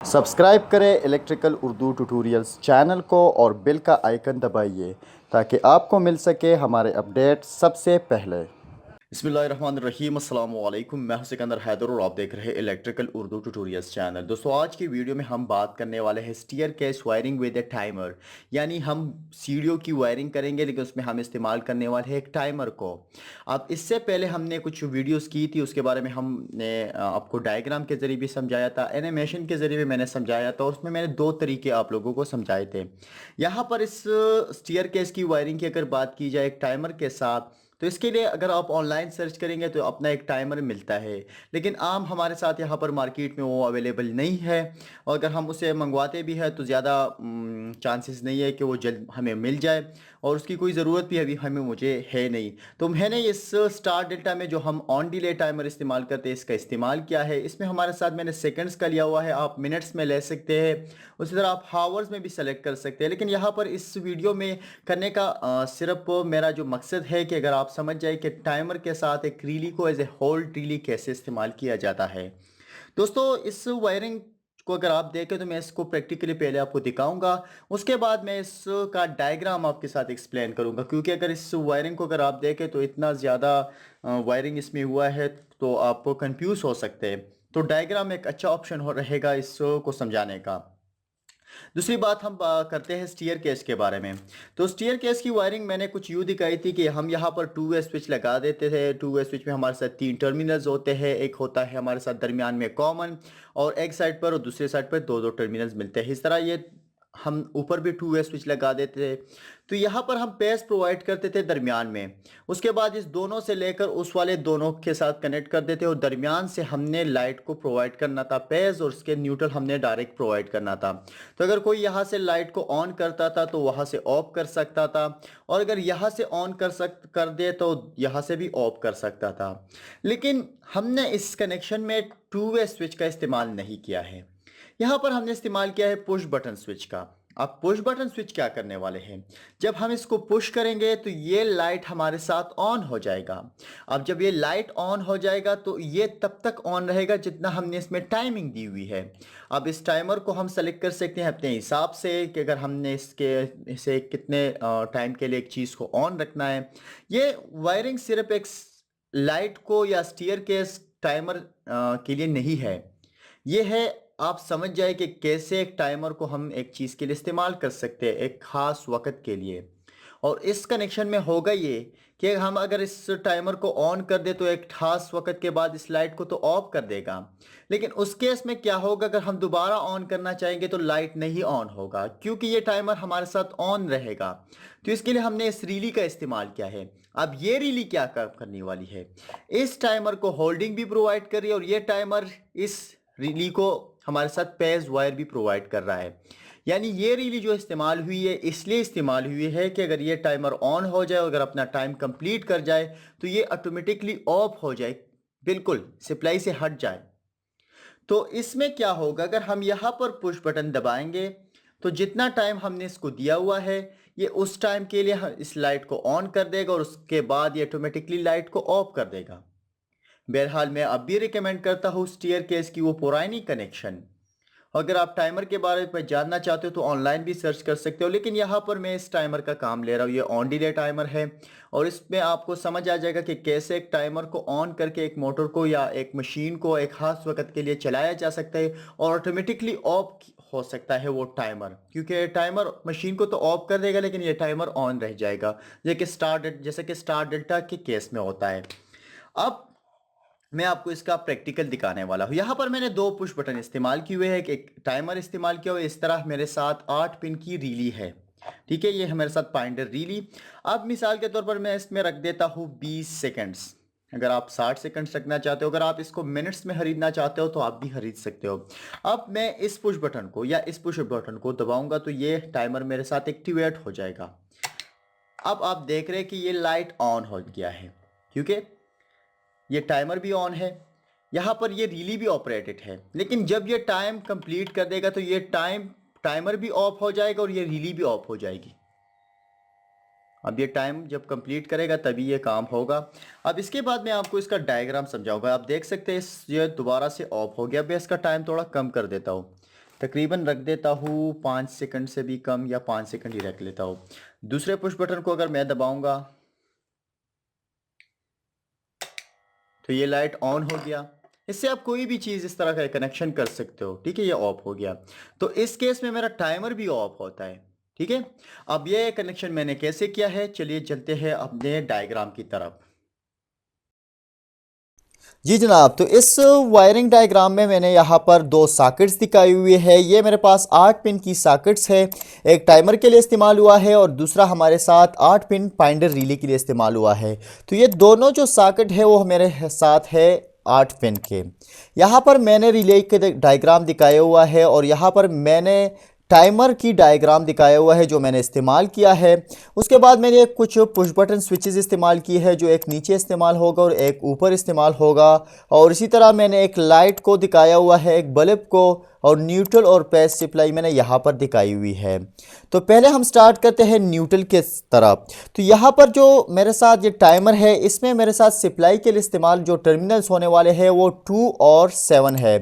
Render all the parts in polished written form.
Subscribe करें electrical Urdu tutorials channel को और बेल का आइकन दबाइए ताकि आपको मिल सके हमारे अपडेट सबसे पहले। बिस्मिल्लाहिर्रहमानिर्रहीम, अस्सलाम वालेकुम। मैं हूं सिकंदर हैदर और आप देख रहे हैं इलेक्ट्रिकल उर्दू ट्यूटोरियल्स चैनल। दोस्तों, आज की वीडियो में हम बात करने वाले हैं staircase wiring with a timer. यानी हम सीढ़ियों की वायरिंग करेंगे लेकिन उसमें हम इस्तेमाल करने वाले हैं एक टाइमर को। अब इससे पहले हमने कुछ वीडियोस की थी, उसके बारे में हमने आपको डायग्राम के ज़रिए भी समझाया था, एनिमेशन के ज़रिए भी मैंने समझाया था, और उसमें मैंने दो तरीके आप लोगों को समझाए थे। यहाँ पर इस स्टीयर केस की वायरिंग की अगर बात की जाए एक टाइमर के साथ, तो इसके लिए अगर आप ऑनलाइन सर्च करेंगे तो अपना एक टाइमर मिलता है, लेकिन आम हमारे साथ यहाँ पर मार्केट में वो अवेलेबल नहीं है। और अगर हम उसे मंगवाते भी हैं तो ज़्यादा चांसेस नहीं है कि वो जल्द हमें मिल जाए, और उसकी कोई ज़रूरत भी अभी हमें मुझे है नहीं। तो मैंने इस स्टार डेल्टा में जो हम ऑन डिले टाइमर इस्तेमाल करते हैं इसका इस्तेमाल किया है। इसमें हमारे साथ मैंने सेकंड्स का लिया हुआ है, आप मिनट्स में ले सकते हैं, उसी तरह आप हावर्स में भी सेलेक्ट कर सकते हैं। लेकिन यहाँ पर इस वीडियो में करने का सिर्फ मेरा जो मकसद है कि अगर आप समझ जाए कि टाइमर के साथ एक रीली को एज ए होल रीली कैसे इस्तेमाल किया जाता है। दोस्तों, इस वायरिंग को अगर आप देखें तो मैं इसको प्रैक्टिकली पहले आपको दिखाऊंगा, उसके बाद मैं इसका डायग्राम आपके साथ एक्सप्लेन करूंगा, क्योंकि अगर इस वायरिंग को अगर आप देखें तो इतना ज़्यादा वायरिंग इसमें हुआ है तो आप कंफ्यूज हो सकते हैं। तो डायग्राम एक अच्छा ऑप्शन हो रहेगा इसको समझाने का। दूसरी बात हम करते हैं स्टीयर केस के बारे में। तो स्टीयर केस की वायरिंग मैंने कुछ यूँ दिखाई थी कि हम यहाँ पर टू वे स्विच लगा देते थे। टू वे स्विच में हमारे साथ तीन टर्मिनल्स होते हैं, एक होता है हमारे साथ दरमियान में कॉमन, और एक साइड पर और दूसरे साइड पर दो दो टर्मिनल्स मिलते हैं। इस तरह ये हम ऊपर भी टू वे स्विच लगा देते थे। तो यहाँ पर हम पेस प्रोवाइड करते थे दरमियान में, उसके बाद इस दोनों से लेकर उस वाले दोनों के साथ कनेक्ट कर देते, और दरमियान से हमने लाइट को प्रोवाइड करना था पेस, और उसके न्यूट्रल हमने डायरेक्ट प्रोवाइड करना था। तो अगर कोई यहाँ से लाइट को ऑन करता था तो वहाँ से ऑफ कर सकता था, और अगर यहाँ से ऑन कर दे तो यहाँ से भी ऑफ कर सकता था। लेकिन हमने इस कनेक्शन में टू वे स्विच का इस्तेमाल नहीं किया है। यहाँ पर हमने इस्तेमाल किया है पुश बटन स्विच का। अब पुश बटन स्विच क्या करने वाले हैं, जब हम इसको पुश करेंगे तो ये लाइट हमारे साथ ऑन हो जाएगा। अब जब ये लाइट ऑन हो जाएगा तो ये तब तक ऑन रहेगा जितना हमने इसमें टाइमिंग दी हुई है। अब इस टाइमर को हम सेलेक्ट कर सकते हैं अपने हिसाब से कि अगर हमने इसे कितने टाइम के लिए एक चीज़ को ऑन रखना है। ये वायरिंग सिर्फ एक लाइट को या स्टीयर के टाइमर के लिए नहीं है, ये है आप समझ जाए कि कैसे एक टाइमर को हम एक चीज़ के लिए इस्तेमाल कर सकते हैं एक ख़ास वक्त के लिए। और इस कनेक्शन में होगा ये कि हम अगर इस टाइमर को ऑन कर दे तो एक खास वक्त के बाद इस लाइट को तो ऑफ कर देगा, लेकिन उस केस में क्या होगा, अगर हम दोबारा ऑन करना चाहेंगे तो लाइट नहीं ऑन होगा, क्योंकि ये टाइमर हमारे साथ ऑन रहेगा। तो इसके लिए हमने इस रीली का इस्तेमाल किया है। अब ये रीली क्या काम करने वाली है, इस टाइमर को होल्डिंग भी प्रोवाइड कर रही है, और ये टाइमर इस रीली को हमारे साथ पेज वायर भी प्रोवाइड कर रहा है। यानी ये रीली जो इस्तेमाल हुई है इसलिए इस्तेमाल हुई है कि अगर ये टाइमर ऑन हो जाए, अगर अपना टाइम कंप्लीट कर जाए तो ये ऑटोमेटिकली ऑफ हो जाए, बिल्कुल सप्लाई से हट जाए। तो इसमें क्या होगा, अगर हम यहाँ पर पुश बटन दबाएंगे तो जितना टाइम हमने इसको दिया हुआ है ये उस टाइम के लिए इस लाइट को ऑन कर देगा, और उसके बाद ये ऑटोमेटिकली लाइट को ऑफ कर देगा। बहरहाल मैं अब भी रिकमेंड करता हूँ स्टीयर केस की वो पुरानी कनेक्शन। अगर आप टाइमर के बारे में जानना चाहते हो तो ऑनलाइन भी सर्च कर सकते हो, लेकिन यहाँ पर मैं इस टाइमर का काम ले रहा हूँ। ये ऑन डिले टाइमर है, और इसमें आपको समझ आ जाएगा कि कैसे एक टाइमर को ऑन करके एक मोटर को या एक मशीन को एक खास वक्त के लिए चलाया जा सकता है, और ऑटोमेटिकली ऑफ हो सकता है वो टाइमर, क्योंकि टाइमर मशीन को तो ऑफ कर देगा लेकिन ये टाइमर ऑन रह जाएगा, जैसे कि स्टार डेल्टा के केस में होता है। अब मैं आपको इसका प्रैक्टिकल दिखाने वाला हूँ। यहाँ पर मैंने दो पुश बटन इस्तेमाल किए हुए हैं, एक टाइमर इस्तेमाल किया हुआ है। इस तरह मेरे साथ 8 पिन की रीली है, ठीक है, ये है मेरे साथ पाइंडर रीली। अब मिसाल के तौर पर मैं इसमें रख देता हूँ 20 सेकंड्स। अगर आप 60 सेकंड्स रखना चाहते हो, अगर आप इसको मिनट्स में खरीदना चाहते हो तो आप भी खरीद सकते हो। अब मैं इस पुश बटन को या इस पुश बटन को दबाऊंगा तो ये टाइमर मेरे साथ एक्टिवेट हो जाएगा। अब आप देख रहे हैं कि ये लाइट ऑन हो गया है, क्योंकि ये टाइमर भी ऑन है, यहाँ पर ये रीली भी ऑपरेटेड है। लेकिन जब ये टाइम कंप्लीट कर देगा तो ये टाइमर भी ऑफ हो जाएगा और ये रीली भी ऑफ हो जाएगी। अब ये टाइम जब कंप्लीट करेगा तभी ये काम होगा। अब इसके बाद मैं आपको इसका डायग्राम समझाऊंगा। आप देख सकते हैं ये दोबारा से ऑफ हो गया। मैं इसका टाइम थोड़ा कम कर देता हूँ तकरीबन रख देता हूँ 5 सेकंड से भी कम या 5 सेकंड ही रख लेता हूँ। दूसरे पुश बटन को अगर मैं दबाऊंगा तो ये लाइट ऑन हो गया। इससे आप कोई भी चीज़ इस तरह का कनेक्शन कर सकते हो, ठीक है। ये ऑफ हो गया, तो इस केस में मेरा टाइमर भी ऑफ होता है, ठीक है। अब ये कनेक्शन मैंने कैसे किया है, चलिए चलते हैं अपने डायग्राम की तरफ। जी जनाब, तो इस वायरिंग डायग्राम में मैंने यहाँ पर दो सॉकेट्स दिखाई हुई है। ये मेरे पास 8 पिन की सॉकेट्स है। एक टाइमर के लिए इस्तेमाल हुआ है और दूसरा हमारे साथ 8 पिन फाइंडर रिले के लिए इस्तेमाल हुआ है। तो ये दोनों जो सॉकेट है वो मेरे साथ है 8 पिन के। यहाँ पर मैंने रिले के डायग्राम दिखाया हुआ है और यहाँ पर मैंने टाइमर की डायग्राम दिखाया हुआ है जो मैंने इस्तेमाल किया है। उसके बाद मैंने कुछ पुश बटन स्विचेस इस्तेमाल किए हैं, जो एक नीचे इस्तेमाल होगा और एक ऊपर इस्तेमाल होगा। और इसी तरह मैंने एक लाइट को दिखाया हुआ है, एक बल्ब को, और न्यूट्रल और पेज सप्लाई मैंने यहाँ पर दिखाई हुई है। तो पहले हम स्टार्ट करते हैं न्यूट्रल के तरफ। तो यहाँ पर जो मेरे साथ ये टाइमर है, इसमें मेरे साथ सप्लाई के लिए इस्तेमाल जो टर्मिनल्स होने वाले हैं वो 2 और 7 है।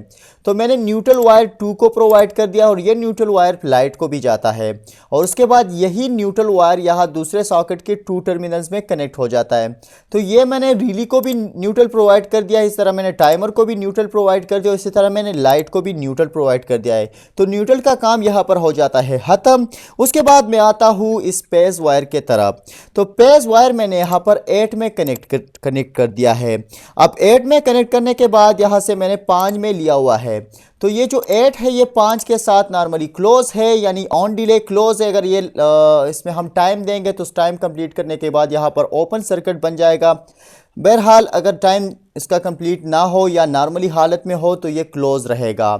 तो मैंने न्यूट्रल वायर 2 को प्रोवाइड कर दिया और ये न्यूट्रल वायर लाइट को भी जाता है। और उसके बाद यही न्यूट्रल वायर यहाँ दूसरे सॉकेट के 2 टर्मिनल्स में कनेक्ट हो जाता है। तो ये मैंने रिले को भी न्यूट्रल प्रोवाइड कर दिया, इस तरह मैंने टाइमर को भी न्यूट्रल प्रोवाइड कर दिया, इसी तरह मैंने लाइट को भी न्यूट्रल प्रोवाइड कर दिया है। तो न्यूट्रल का काम यहाँ पर हो जाता है खत्म। उसके बाद मैं आता हूँ इस पेज वायर के तरफ। तो पेज वायर मैंने यहाँ पर 8 में कनेक्ट कर दिया है। अब 8 में कनेक्ट करने के बाद यहाँ से मैंने 5 में लिया हुआ है। तो ये जो 8 है ये 5 के साथ नॉर्मली क्लोज है, यानी ऑन डिले क्लोज है। अगर ये इसमें हम टाइम देंगे तो उस टाइम कंप्लीट करने के बाद यहाँ पर ओपन सर्किट बन जाएगा। बहरहाल अगर टाइम इसका कंप्लीट ना हो या नॉर्मली हालत में हो तो ये क्लोज रहेगा।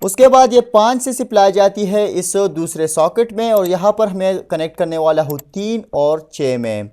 उसके बाद ये 5 से सप्लाई जाती है इस दूसरे सॉकेट में और यहाँ पर मैं कनेक्ट करने वाला हूँ 3 और 6 में।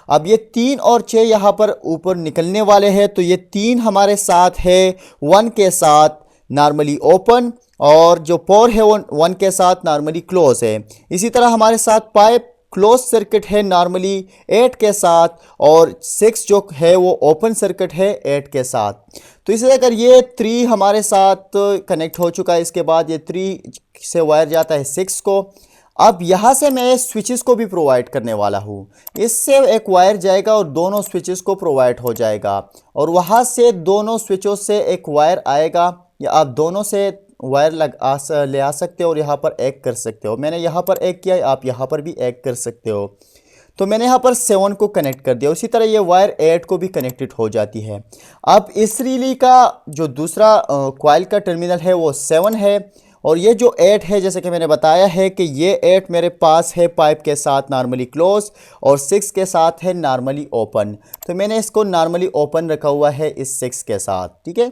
अब ये 3 और 6 यहाँ पर ऊपर निकलने वाले हैं। तो ये 3 हमारे साथ है 1 के साथ नॉर्मली ओपन, और जो पोर है वो 1 के साथ नॉर्मली क्लोज है। इसी तरह हमारे साथ पाइप क्लोज सर्किट है नॉर्मली 8 के साथ, और 6 जो है वो ओपन सर्किट है 8 के साथ। तो इसे अगर ये 3 हमारे साथ कनेक्ट हो चुका है, इसके बाद ये 3 से वायर जाता है 6 को। अब यहाँ से मैं स्विचेस को भी प्रोवाइड करने वाला हूँ। इससे एक वायर जाएगा और दोनों स्विचेस को प्रोवाइड हो जाएगा, और वहाँ से दोनों स्विचों से एक वायर आएगा, या आप दोनों से वायर ले आ सकते हो और यहाँ पर एक कर सकते हो। मैंने यहाँ पर एक किया, आप यहाँ पर भी एक कर सकते हो। तो मैंने यहाँ पर 7 को कनेक्ट कर दिया। उसी तरह ये वायर 8 को भी कनेक्टेड हो जाती है। अब इस रिले का जो दूसरा कॉइल का टर्मिनल है वो 7 है, और ये जो 8 है जैसे कि मैंने बताया है कि ये 8 मेरे पास है पाइप के साथ नॉर्मली क्लोज, और 6 के साथ है नॉर्मली ओपन। तो मैंने इसको नॉर्मली ओपन रखा हुआ है इस 6 के साथ, ठीक है।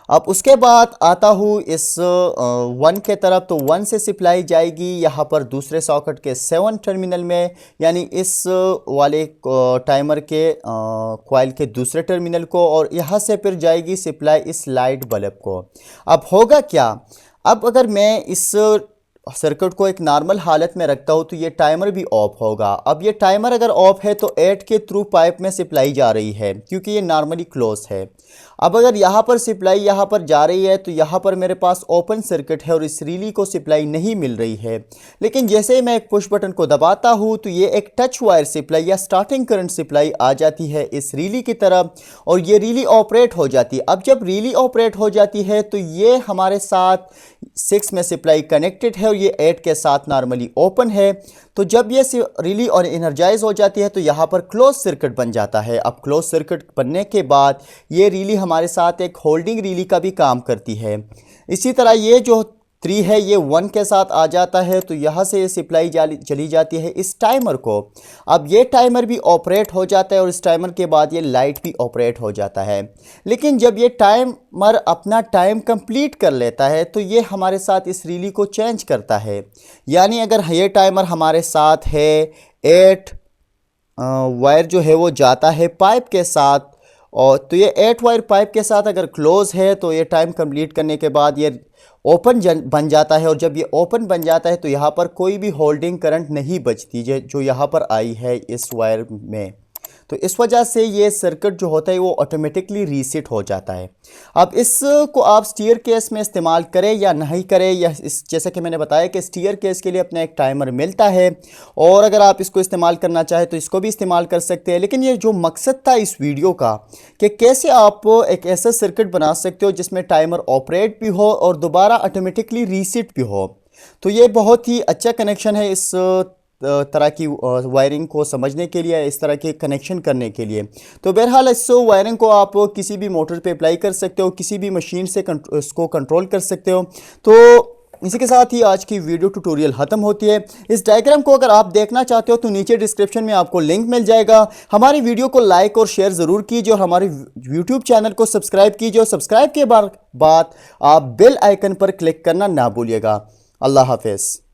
अब उसके बाद आता हूँ इस 1 के तरफ। तो 1 से सप्लाई जाएगी यहाँ पर दूसरे सॉकेट के 7 टर्मिनल में, यानी इस वाले टाइमर के कॉइल के दूसरे टर्मिनल को, और यहाँ से फिर जाएगी सप्लाई इस लाइट बल्ब को। अब होगा क्या, अब अगर मैं इस सर्किट को एक नॉर्मल हालत में रखता हूँ तो ये टाइमर भी ऑफ होगा। अब ये टाइमर अगर ऑफ है तो 8 के थ्रू पाइप में सप्लाई जा रही है, क्योंकि ये नॉर्मली क्लोज है। अब अगर यहाँ पर सप्लाई यहाँ पर जा रही है तो यहाँ पर मेरे पास ओपन सर्किट है और इस रिले को सप्लाई नहीं मिल रही है। लेकिन जैसे ही मैं एक पुश बटन को दबाता हूँ तो ये एक टच वायर सप्लाई या स्टार्टिंग करंट सप्लाई आ जाती है इस रिले की तरफ, और ये रिले ऑपरेट हो जाती है। अब जब रिले ऑपरेट हो जाती है तो ये हमारे साथ 6 में सप्लाई कनेक्टेड है और ये 8 के साथ नॉर्मली ओपन है। तो जब ये रिले और एनर्जाइज हो जाती है तो यहाँ पर क्लोज सर्किट बन जाता है। अब क्लोज सर्किट बनने के बाद ये रिले हमारे साथ एक होल्डिंग रिले का भी काम करती है। इसी तरह ये जो 3 है ये 1 के साथ आ जाता है, तो यहाँ से ये सप्लाई चली जाती है इस टाइमर को। अब ये टाइमर भी ऑपरेट हो जाता है और इस टाइमर के बाद ये लाइट भी ऑपरेट हो जाता है। लेकिन जब ये टाइमर अपना टाइम कंप्लीट कर लेता है तो ये हमारे साथ इस रिले को चेंज करता है। यानी अगर ये टाइमर हमारे साथ है 8 वायर जो है वो जाता है पाइप के साथ, और तो ये 8 वायर पाइप के साथ अगर क्लोज है तो ये टाइम कंप्लीट करने के बाद ये ओपन बन जाता है। और जब ये ओपन बन जाता है तो यहाँ पर कोई भी होल्डिंग करंट नहीं बचती जो यहाँ पर आई है इस वायर में। तो इस वजह से ये सर्किट जो होता है वो ऑटोमेटिकली रीसेट हो जाता है। अब इसको आप स्टीयर केस में इस्तेमाल करें या नहीं करें, या जैसा कि मैंने बताया कि स्टीयर केस के लिए अपना एक टाइमर मिलता है, और अगर आप इसको इस्तेमाल करना चाहें तो इसको भी इस्तेमाल कर सकते हैं। लेकिन ये जो मकसद था इस वीडियो का कि कैसे आप एक ऐसा सर्किट बना सकते हो जिसमें टाइमर ऑपरेट भी हो और दोबारा ऑटोमेटिकली रीसेट भी हो, तो ये बहुत ही अच्छा कनेक्शन है इस तरह की वायरिंग को समझने के लिए, इस तरह के कनेक्शन करने के लिए। तो बहरहाल इस वायरिंग को आप किसी भी मोटर पे अप्लाई कर सकते हो, किसी भी मशीन से इसको कंट्रोल कर सकते हो। तो इसी के साथ ही आज की वीडियो ट्यूटोरियल ख़त्म होती है। इस डायग्राम को अगर आप देखना चाहते हो तो नीचे डिस्क्रिप्शन में आपको लिंक मिल जाएगा। हमारी वीडियो को लाइक और शेयर ज़रूर कीजिए और हमारे यूट्यूब चैनल को सब्सक्राइब कीजिए, और सब्सक्राइब के बाद आप बेल आइकन पर क्लिक करना ना भूलिएगा। अल्लाह हाफिज़।